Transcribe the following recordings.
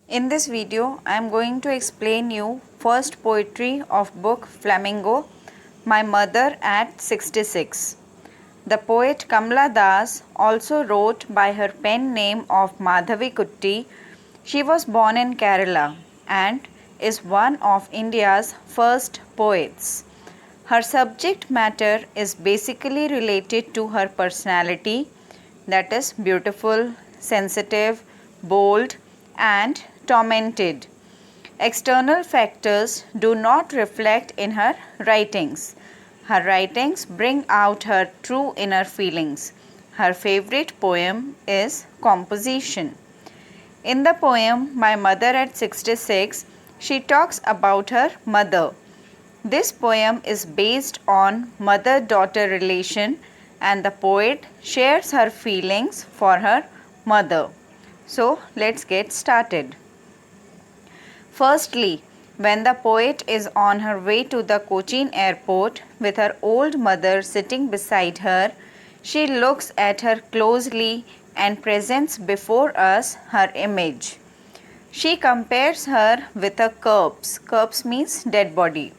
In this video, I am going to explain you first poetry of book Flamingo, My Mother at 66. The poet Kamla Das also wrote by her pen name of Madhavi Kutti. She was born in Kerala and is one of India's first poets. Her subject matter is basically related to her personality, that is beautiful, sensitive, bold, and tormented. External factors do not reflect in her writings. Her writings bring out her true inner feelings. Her favorite poem is Composition. In the poem My Mother at 66, she talks about her mother. This poem is based on mother-daughter relation and the poet shares her feelings for her mother. So let's get started. Firstly, when the poet is on her way to the Cochin airport with her old mother sitting beside her, she looks at her closely and presents before us her image. She compares her with a corpse. Corpse means dead body.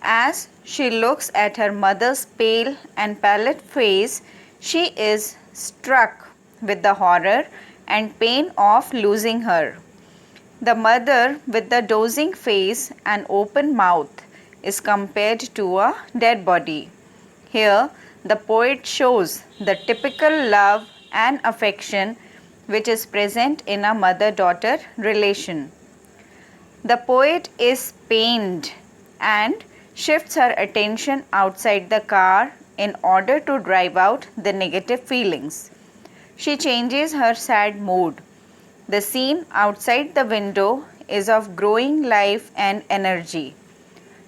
As she looks at her mother's pale and pallid face, she is struck with the horror and pain of losing her. The mother with the dozing face and open mouth is compared to a dead body. Here, the poet shows the typical love and affection which is present in a mother-daughter relation. The poet is pained and shifts her attention outside the car in order to drive out the negative feelings. She changes her sad mood. The scene outside the window is of growing life and energy.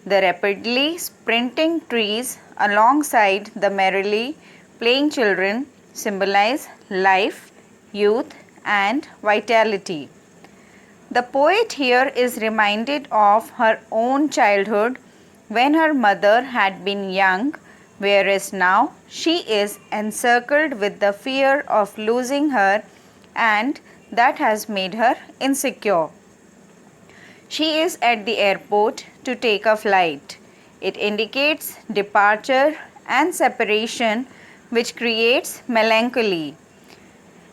The rapidly sprinting trees alongside the merrily playing children symbolize life, youth, and vitality. The poet here is reminded of her own childhood when her mother had been young, whereas now she is encircled with the fear of losing her, and that has made her insecure. She is at the airport to take a flight. It indicates departure and separation, which creates melancholy.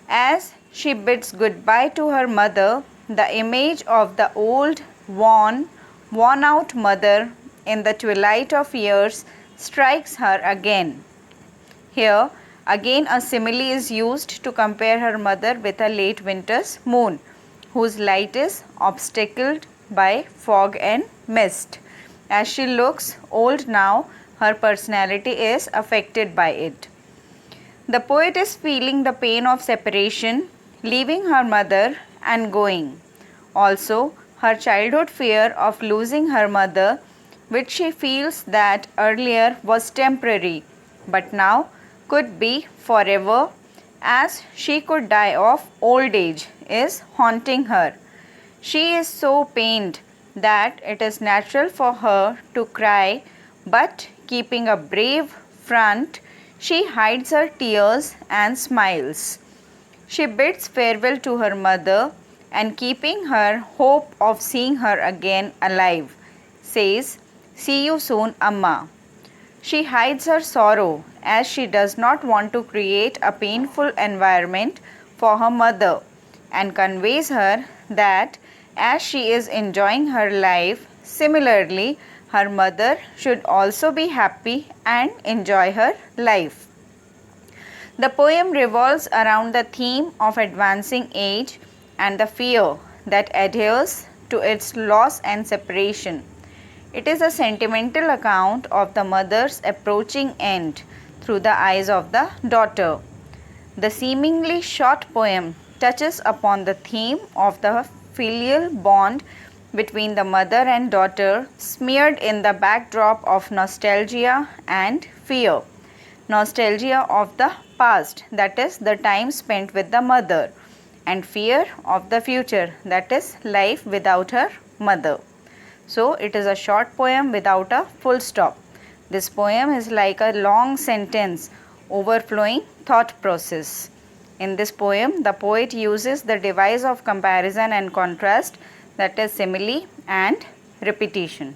As she bids goodbye to her mother, the image of the old, worn out mother in the twilight of years strikes her again. Here, again a simile is used to compare her mother with a late winter's moon, whose light is obstacled by fog and mist. As she looks old now, her personality is affected by it. The poet is feeling the pain of separation, leaving her mother and going. Also, her childhood fear of losing her mother, which she feels that earlier was temporary, but now could be forever, as she could die of old age, is haunting her. She is so pained that it is natural for her to cry, but keeping a brave front, she hides her tears and smiles. She bids farewell to her mother and, keeping her hope of seeing her again alive, says, "See you soon, Amma." She hides her sorrow as she does not want to create a painful environment for her mother, and conveys her that as she is enjoying her life, similarly her mother should also be happy and enjoy her life. The poem revolves around the theme of advancing age and the fear that adheres to its loss and separation. It is a sentimental account of the mother's approaching end through the eyes of the daughter. The seemingly short poem touches upon the theme of the filial bond between the mother and daughter, smeared in the backdrop of nostalgia and fear. Nostalgia of the past, that is, the time spent with the mother, and fear of the future, that is, life without her mother. So, it is a short poem without a full stop. This poem is like a long sentence overflowing thought process. In this poem, the poet uses the device of comparison and contrast, that is simile and repetition.